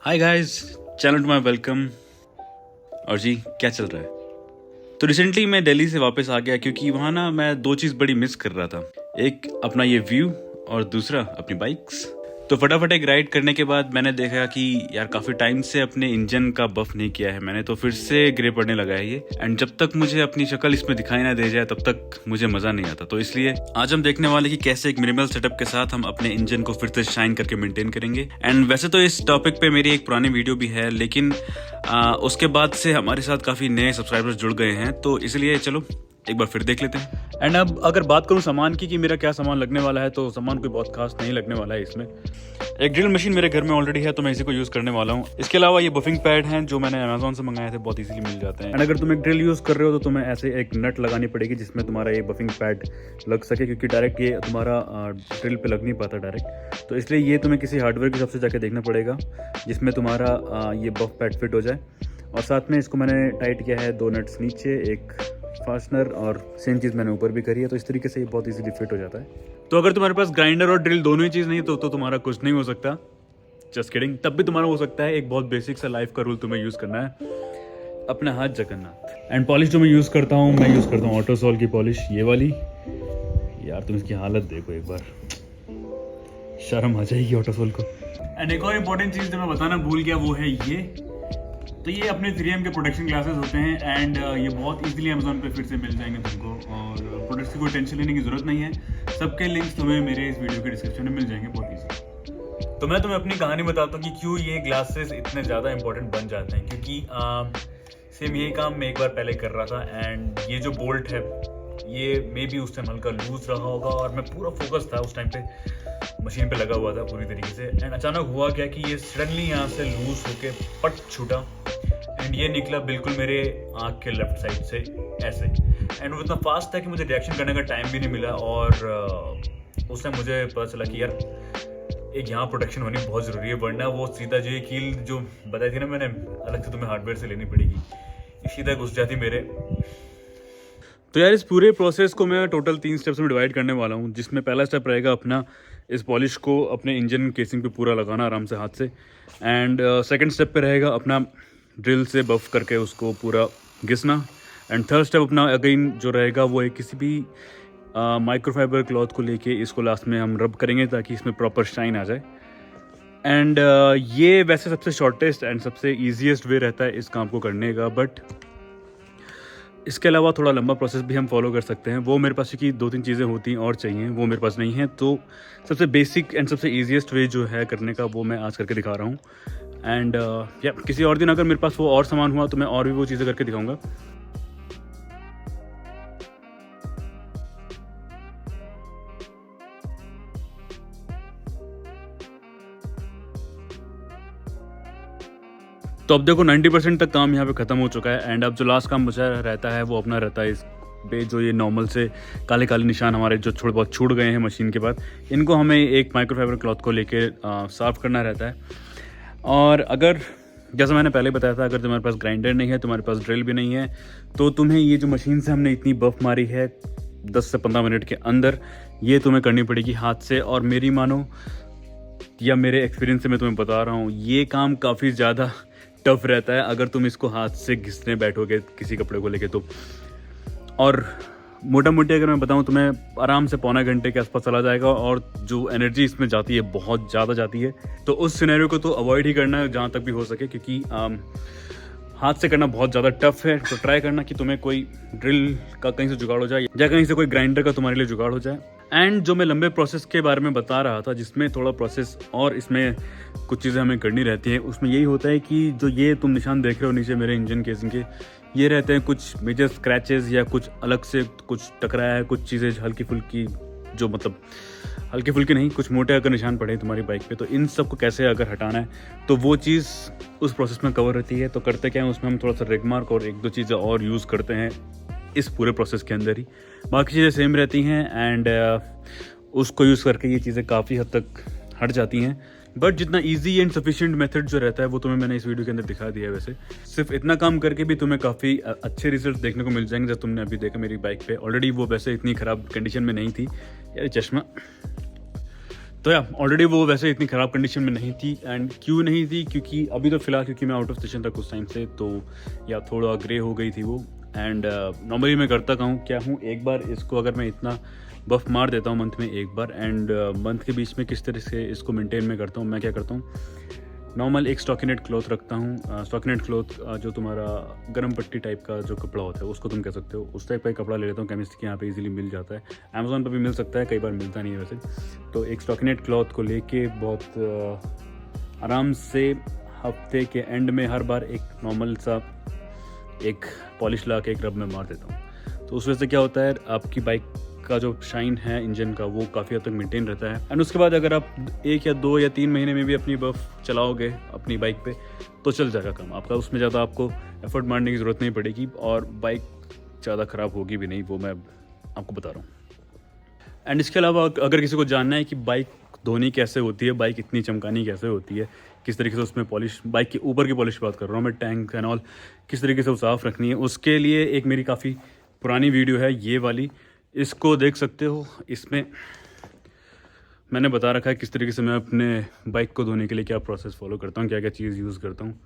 Hi guys, channel to my welcome. और जी क्या चल रहा है? तो रिसेंटली मैं दिल्ली से वापस आ गया क्योंकि वहाँ ना मैं दो चीज़ बड़ी मिस कर रहा था। एक अपना ये व्यू और दूसरा अपनी बाइक्स। तो फटाफट एक राइड करने के बाद मैंने देखा कि यार काफ़ी टाइम से अपने इंजन का बफ नहीं किया है मैंने, तो फिर से ग्रे पड़ने लगा है ये। एंड जब तक मुझे अपनी शक्ल इसमें दिखाई ना दे जाए तब तक मुझे मज़ा नहीं आता। तो इसलिए आज हम देखने वाले कि कैसे एक मिनिमल सेटअप के साथ हम अपने इंजन को फिर से शाइन करके मेंटेन करेंगे। एंड वैसे तो इस टॉपिक पे मेरी एक पुरानी वीडियो भी है, लेकिन उसके बाद से हमारे साथ काफ़ी नए सब्सक्राइबर्स जुड़ गए हैं, तो इसलिए चलो एक बार फिर देख लेते हैं। एंड अब अगर बात करूं सामान की कि मेरा क्या सामान लगने वाला है, तो सामान कोई बहुत खास नहीं लगने वाला है इसमें। एक ड्रिल मशीन मेरे घर में ऑलरेडी है, तो मैं इसी को यूज़ करने वाला हूँ। इसके अलावा ये बफिंग पैड हैं जो मैंने अमेजोन से मंगाए थे, बहुत इजीली मिल जाते हैं। एंड अगर तुम एक ड्रिल यूज़ कर रहे हो तो तुम्हें ऐसे एक नट लगानी पड़ेगी जिसमें तुम्हारा ये बफिंग पैड लग सके, क्योंकि डायरेक्ट ये तुम्हारा ड्रिल पे लग नहीं पाता डायरेक्ट। तो इसलिए ये तुम्हें किसी हार्डवेयर की शॉप से जाके देखना पड़ेगा जिसमें तुम्हारा ये बफ पैड फिट हो जाए। और साथ में इसको मैंने टाइट किया है, दो नट्स नीचे, एक फास्टनर, और सेम चीज़ मैंने ऊपर भी करी है। तो इस तरीके से ये बहुत इजीली फिट हो जाता है। तो अगर तुम्हारे पास ग्राइंडर और ड्रिल दोनों ही चीज़ नहीं तो तुम्हारा कुछ नहीं हो सकता। Just kidding. तब भी तुम्हारा हो सकता है। एक बहुत बेसिक सा लाइफ का रूल तुम्हें यूज़ करना है, अपना हाथ जगन्नाथ। एंड पॉलिश जो मैं यूज़ करता हूँ ऑटोसोल की पॉलिश, ये वाली। यार तुम इसकी हालत देखो एक बार, शर्म आ जाएगी ऑटोसोल को। एंड एक और इम्पोर्टेंट चीज़ जो मैं बताना भूल गया वो है ये। तो ये अपने 3M के प्रोटेक्शन ग्लासेस होते हैं। एंड ये बहुत इजीली अमेजोन पे फिर से मिल जाएंगे तुमको, और प्रोडक्ट्स की कोई टेंशन लेने की जरूरत नहीं है। सबके लिंक्स तुम्हें मेरे इस वीडियो के डिस्क्रिप्शन में मिल जाएंगे बहुत ईजी। तो मैं तुम्हें अपनी कहानी बताता हूँ कि क्यों ये ग्लासेस इतने ज़्यादा इंपॉर्टेंट बन जाते हैं। क्योंकि सेम यही काम मैं एक बार पहले कर रहा था। एंड ये जो बोल्ट है ये मे बी उस टाइम हल्का लूज रहा होगा, और मैं पूरा फोकस था उस टाइम पे, मशीन पे लगा हुआ था पूरी तरीके से। एंड अचानक हुआ क्या कि ये सडनली यहाँ से लूज होके पट छूटा। एंड ये निकला बिल्कुल मेरे आँख के लेफ्ट साइड से ऐसे। एंड वो इतना फास्ट था कि मुझे रिएक्शन करने का टाइम भी नहीं मिला। और उस टाइम मुझे पता चला कि यार एक यहाँ प्रोटेक्शन होनी बहुत ज़रूरी है, वरना वो सीधा जो ये कील जो बताई थी ना मैंने, अलग से तुम्हें हार्डवेयर से लेनी पड़ेगी, सीधा घुस जाती मेरे। तो यार इस पूरे प्रोसेस को मैं टोटल 3 स्टेप्स में डिवाइड करने वाला हूँ, जिसमें पहला स्टेप रहेगा अपना इस पॉलिश को अपने इंजन केसिंग पे पूरा लगाना आराम से हाथ से। एंड सेकंड स्टेप पे रहेगा अपना ड्रिल से बफ करके उसको पूरा घिसना। एंड थर्ड स्टेप अपना अगेन जो रहेगा वो है किसी भी माइक्रोफाइबर क्लॉथ को लेके इसको लास्ट में हम रब करेंगे ताकि इसमें प्रॉपर शाइन आ जाए। एंड ये वैसे सबसे शॉर्टेस्ट एंड सबसे ईजीएस्ट वे रहता है इस काम को करने का, बट इसके अलावा थोड़ा लंबा प्रोसेस भी हम फॉलो कर सकते हैं। वो मेरे पास क्योंकि 2-3 चीज़ें होती हैं और चाहिए, वो मेरे पास नहीं है। तो सबसे बेसिक एंड सबसे ईजीएस्ट वे जो है करने का वो मैं आज करके दिखा रहा हूँ। एंड या किसी और दिन अगर मेरे पास वो और सामान हुआ तो मैं और भी वो चीज़ें करके दिखाऊंगा। तो अब देखो 90% तक काम यहाँ पे ख़त्म हो चुका है। एंड अब जो लास्ट काम बचा रहता है वो अपना रहता है इस पे जो ये नॉर्मल से काले काले निशान हमारे जो थोड़े बहुत छूट गए हैं मशीन के बाद, इनको हमें एक माइक्रोफाइबर क्लॉथ को लेके साफ़ करना रहता है। और अगर जैसा मैंने पहले बताया था, अगर तुम्हारे पास ग्राइंडर नहीं है, तुम्हारे पास ड्रिल भी नहीं है, तो तुम्हें ये जो मशीन से हमने इतनी बफ मारी है 10 से 15 मिनट के अंदर, ये तुम्हें करनी पड़ेगी हाथ से। और मेरी मानो या मेरे एक्सपीरियंस से मैं तुम्हें बता रहा हूँ, ये काम काफ़ी ज़्यादा टफ रहता है अगर तुम इसको हाथ से घिसने बैठोगे किसी कपड़े को लेके तो। और मोटा मोटी अगर मैं बताऊं तो मैं आराम से पौना घंटे के आसपास चला जाएगा, और जो एनर्जी इसमें जाती है बहुत ज़्यादा जाती है। तो उस सिनेरियो को तो अवॉइड ही करना है जहाँ तक भी हो सके, क्योंकि हाथ से करना बहुत ज़्यादा टफ है। तो ट्राई करना कि तुम्हें कोई ड्रिल का कहीं से जुगाड़ हो जाए या कहीं से कोई ग्राइंडर का तुम्हारे लिए जुगाड़ हो जाए। एंड जो मैं लंबे प्रोसेस के बारे में बता रहा था, जिसमें थोड़ा प्रोसेस और इसमें कुछ चीज़ें हमें करनी रहती हैं, उसमें यही होता है कि जो ये तुम निशान देख रहे हो नीचे मेरे इंजन केसिंग के, ये रहते हैं कुछ मेजर स्क्रैचेस या कुछ अलग से कुछ टकराया है, कुछ चीज़ें हल्की फुल्की, जो मतलब हल्की फुल्की नहीं, कुछ मोटे अगर निशान पड़े तुम्हारी बाइक पे, तो इन सब को कैसे अगर हटाना है तो वो चीज़ उस प्रोसेस में कवर रहती है। तो करते क्या है, उसमें हम थोड़ा सा रेग मार्क और 1-2 चीज़ें और यूज़ करते हैं इस पूरे प्रोसेस के अंदर ही। बाकी चीज़ें सेम रहती हैं। एंड उसको यूज़ करके ये चीज़ें काफ़ी हद तक हट जाती हैं। बट जितना इजी एंड सफिशिएंट मेथड जो रहता है वो तुम्हें मैंने इस वीडियो के अंदर दिखा दिया है। वैसे सिर्फ इतना काम करके भी तुम्हें काफ़ी अच्छे रिजल्ट देखने को मिल जाएंगे। जैसे तुमने अभी देखा मेरी बाइक पे, ऑलरेडी वो वैसे इतनी ख़राब कंडीशन में नहीं थी यार चश्मा। तो या ऑलरेडी वो वैसे इतनी ख़राब कंडीशन में नहीं थी। एंड क्यों नहीं थी, क्योंकि अभी तो फ़िलहाल क्योंकि मैं आउट ऑफ स्टेशन था कुछ टाइम से, तो या थोड़ा ग्रे हो गई थी वो। एंड नॉर्मली मैं करता क्या हूँ, एक बार इसको अगर मैं इतना बफ मार देता हूँ मंथ में एक बार, एंड मंथ के बीच में किस तरह से इसको मेंटेन में करता हूँ, मैं क्या करता हूँ, नॉर्मल एक स्टॉकिनेट क्लॉथ रखता हूँ। स्टॉकिनेट क्लॉथ जो तुम्हारा गर्म पट्टी टाइप का जो कपड़ा होता है उसको तुम कह सकते हो, उस टाइप का कपड़ा ले लेता हूँ। केमिस्ट के यहाँ पे इजीली मिल जाता है, अमेज़ॉन पर भी मिल सकता है, कई बार मिलता नहीं है वैसे। तो एक स्टॉकिनेट क्लॉथ को लेके बहुत आराम से हफ्ते के एंड में हर बार एक नॉर्मल सा एक पॉलिश ला के एक रब में मार देता हूँ। तो उस वजह से क्या होता है, आपकी बाइक का जो शाइन है इंजन का वो काफ़ी हद तक मेंटेन रहता है। एंड उसके बाद अगर आप 1 या 2 या 3 महीने में भी अपनी बफ चलाओगे अपनी बाइक पे तो चल जाएगा काम आपका, उसमें ज़्यादा आपको एफर्ट मारने की ज़रूरत नहीं पड़ेगी और बाइक ज़्यादा ख़राब होगी भी नहीं, वो मैं आपको बता रहा हूँ। एंड इसके अलावा अगर किसी को जानना है कि बाइक धोनी कैसे होती है, बाइक इतनी चमकानी कैसे होती है, किस तरीके से उसमें पॉलिश, बाइक के ऊपर की पॉलिश बात कर रहा हूँ मैं, टैंक एंड ऑल, किस तरीके से वो साफ़ रखनी है, उसके लिए एक मेरी काफ़ी पुरानी वीडियो है ये वाली, इसको देख सकते हो। इसमें मैंने बता रखा है किस तरीके से मैं अपने बाइक को धोने के लिए क्या प्रोसेस फॉलो करता हूँ, क्या क्या चीज़ यूज़ करता हूँ।